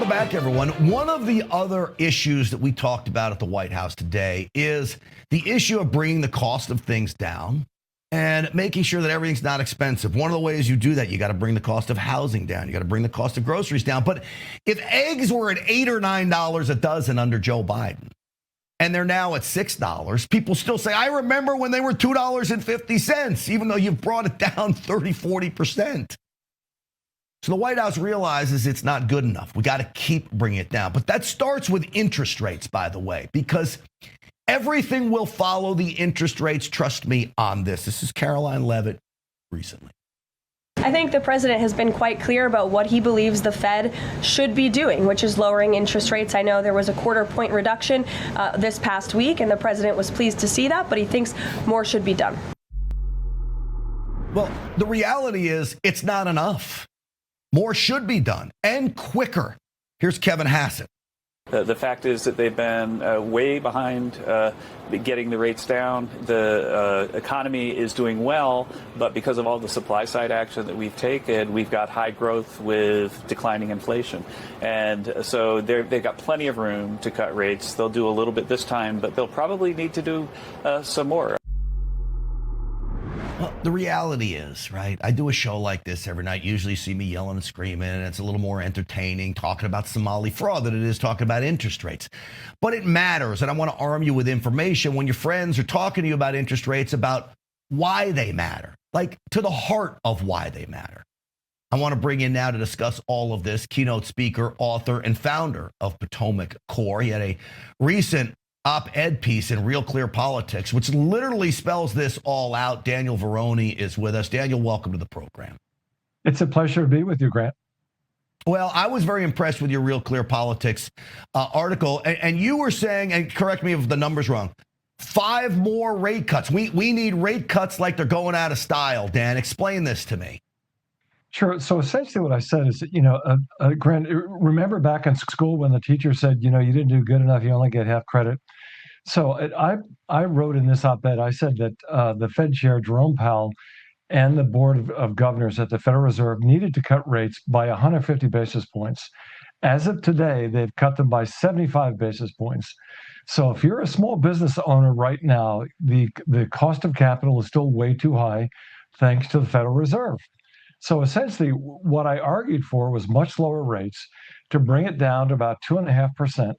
Welcome back, everyone. One of the other issues that we talked about at the White House today is the issue of bringing the cost of things down and making sure that everything's not expensive. One of the ways you do that, you got to bring the cost of housing down. You got to bring the cost of groceries down. But if eggs were at $8 or $9 a dozen under Joe Biden, and they're now at $6, people still say, I remember when they were $2.50, even though you've brought it down 30, 40%. So the White House realizes it's not good enough. We got to keep bringing it down. But that starts with interest rates, by the way, because everything will follow the interest rates. Trust me on this. This is Caroline Leavitt recently. I think the president has been quite clear about what he believes the Fed should be doing, which is lowering interest rates. I know there was a quarter-point reduction this past week, and the president was pleased to see that, but he thinks more should be done. Well, the reality is it's not enough. More should be done, and quicker. Here's Kevin Hassett. The fact is that they've been way behind getting the rates down. The economy is doing well, but because of all the supply side action that we've taken, we've got high growth with declining inflation. And so they've got plenty of room to cut rates. They'll do a little bit this time, but they'll probably need to do some more. Well, the reality is, right, I do a show like this every night. Usually you see me yelling and screaming, and it's a little more entertaining talking about Somali fraud than it is talking about interest rates. But it matters, and I want to arm you with information when your friends are talking to you about interest rates, about why they matter, like to the heart of why they matter. I want to bring in now to discuss all of this Keynote speaker, author, and founder of Potomac Core. He had a recent op-ed piece in Real Clear Politics, which literally spells this all out. Daniel Varroney is with us. Daniel, welcome to the program. It's a pleasure to be with you, Grant. Well, I was very impressed with your Real Clear Politics article. And you were saying, and correct me if the number's wrong, 5 more rate cuts. We need rate cuts like they're going out of style. Dan, explain this to me. Sure. So essentially what I said is, Grant, remember back in school when the teacher said, you didn't do good enough, you only get half credit. So I wrote in this op-ed, I said that the Fed Chair, Jerome Powell, and the Board of Governors at the Federal Reserve needed to cut rates by 150 basis points. As of today, they've cut them by 75 basis points. So if you're a small business owner right now, the cost of capital is still way too high, thanks to the Federal Reserve. So essentially, what I argued for was much lower rates to bring it down to about 2.5%.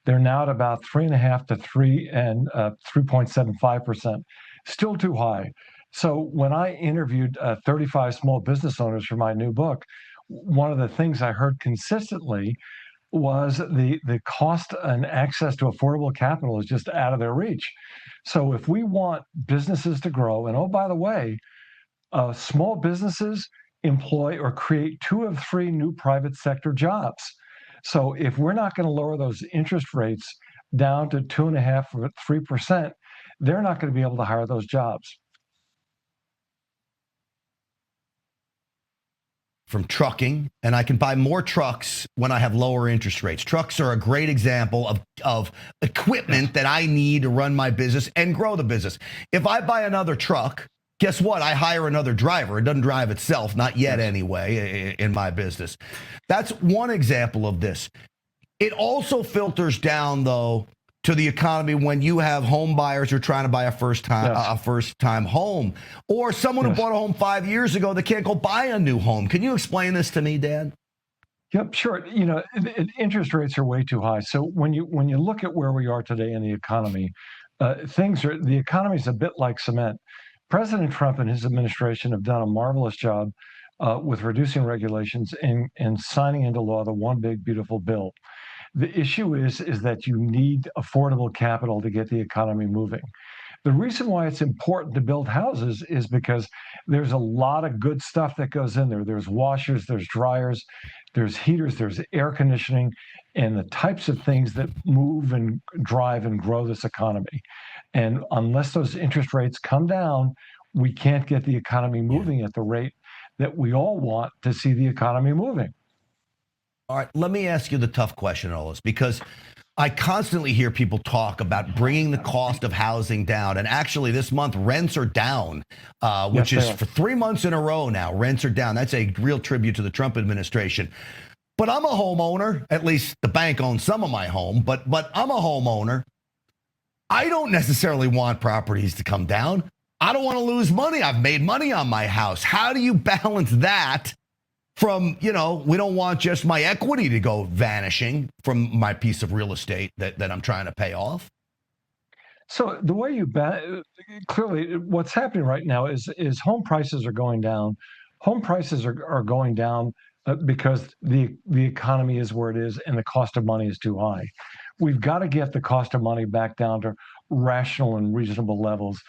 They're now at about 3.5 to 3.75%. Still too high. So when I interviewed 35 small business owners for my new book, one of the things I heard consistently was the cost and access to affordable capital is just out of their reach. So if we want businesses to grow, and oh, by the way, small businesses employ or create 2 of 3 new private sector jobs. So if we're not going to lower those interest rates down to 2.5 or 3%, they're not going to be able to hire those jobs. From trucking, and I can buy more trucks when I have lower interest rates. Trucks are a great example of equipment that I need to run my business and grow the business. If I buy another truck, guess what? I hire another driver. It doesn't drive itself, not yet anyway, in my business. That's one example of this. It also filters down, though, to the economy when you have home buyers who are trying to buy a first-time home, or someone who bought a home 5 years ago that can't go buy a new home. Can you explain this to me, Dan? Yep, sure. Interest rates are way too high. So when you look at where we are today in the economy, the economy is a bit like cement. President Trump and his administration have done a marvelous job with reducing regulations and signing into law the One Big Beautiful Bill. The issue is that you need affordable capital to get the economy moving. The reason why it's important to build houses is because there's a lot of good stuff that goes in there. There's washers, there's dryers, there's heaters, there's air conditioning, and the types of things that move and drive and grow this economy. And unless those interest rates come down, we can't get the economy moving at the rate that we all want to see the economy moving. All right, let me ask you the tough question in all this, because I constantly hear people talk about bringing the cost of housing down. And actually this month, rents are down, which is for 3 months in a row now. Rents are down. That's a real tribute to the Trump administration. But I'm a homeowner. At least the bank owns some of my home, but I'm a homeowner. I don't necessarily want properties to come down. I don't want to lose money. I've made money on my house. How do you balance that from, we don't want just my equity to go vanishing from my piece of real estate that I'm trying to pay off? So the way clearly what's happening right now is home prices are going down. Home prices are going down because the economy is where it is and the cost of money is too high. We've got to get the cost of money back down to rational and reasonable levels.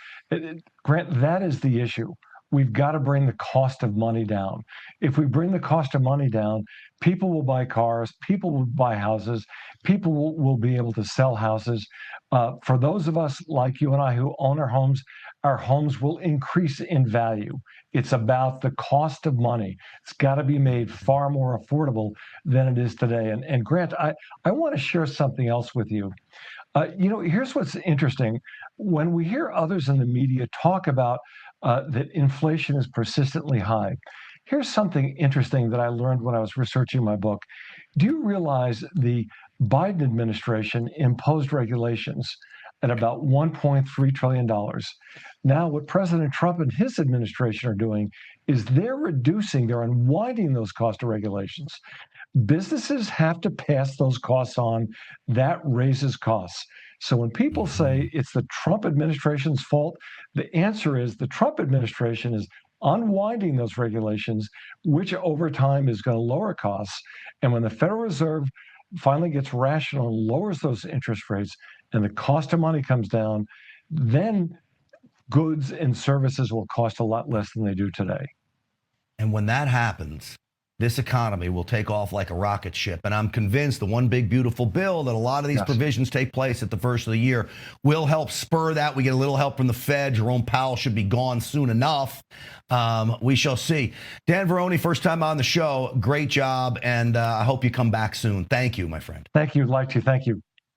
Grant, that is the issue. We've got to bring the cost of money down. If we bring the cost of money down, people will buy cars, people will buy houses, people will be able to sell houses. For those of us like you and I who own our homes will increase in value. It's about the cost of money. It's got to be made far more affordable than it is today. And Grant, I want to share something else with you. Here's what's interesting. When we hear others in the media talk about that inflation is persistently high, here's something interesting that I learned when I was researching my book. Do you realize the Biden administration imposed regulations at about $1.3 trillion? Now, what President Trump and his administration are doing is they're unwinding those cost of regulations. Businesses have to pass those costs on. That raises costs. So when people say it's the Trump administration's fault, the answer is the Trump administration is unwinding those regulations, which over time is going to lower costs. And when the Federal Reserve finally gets rational and lowers those interest rates and the cost of money comes down, then goods and services will cost a lot less than they do today. And when that happens, this economy will take off like a rocket ship. And I'm convinced the one big beautiful bill that a lot of these provisions take place at the first of the year will help spur that. We get a little help from the Fed. Jerome Powell should be gone soon enough. We shall see. Dan Varroney, first time on the show. Great job. And I hope you come back soon. Thank you, my friend. Thank you. Like to. Thank you.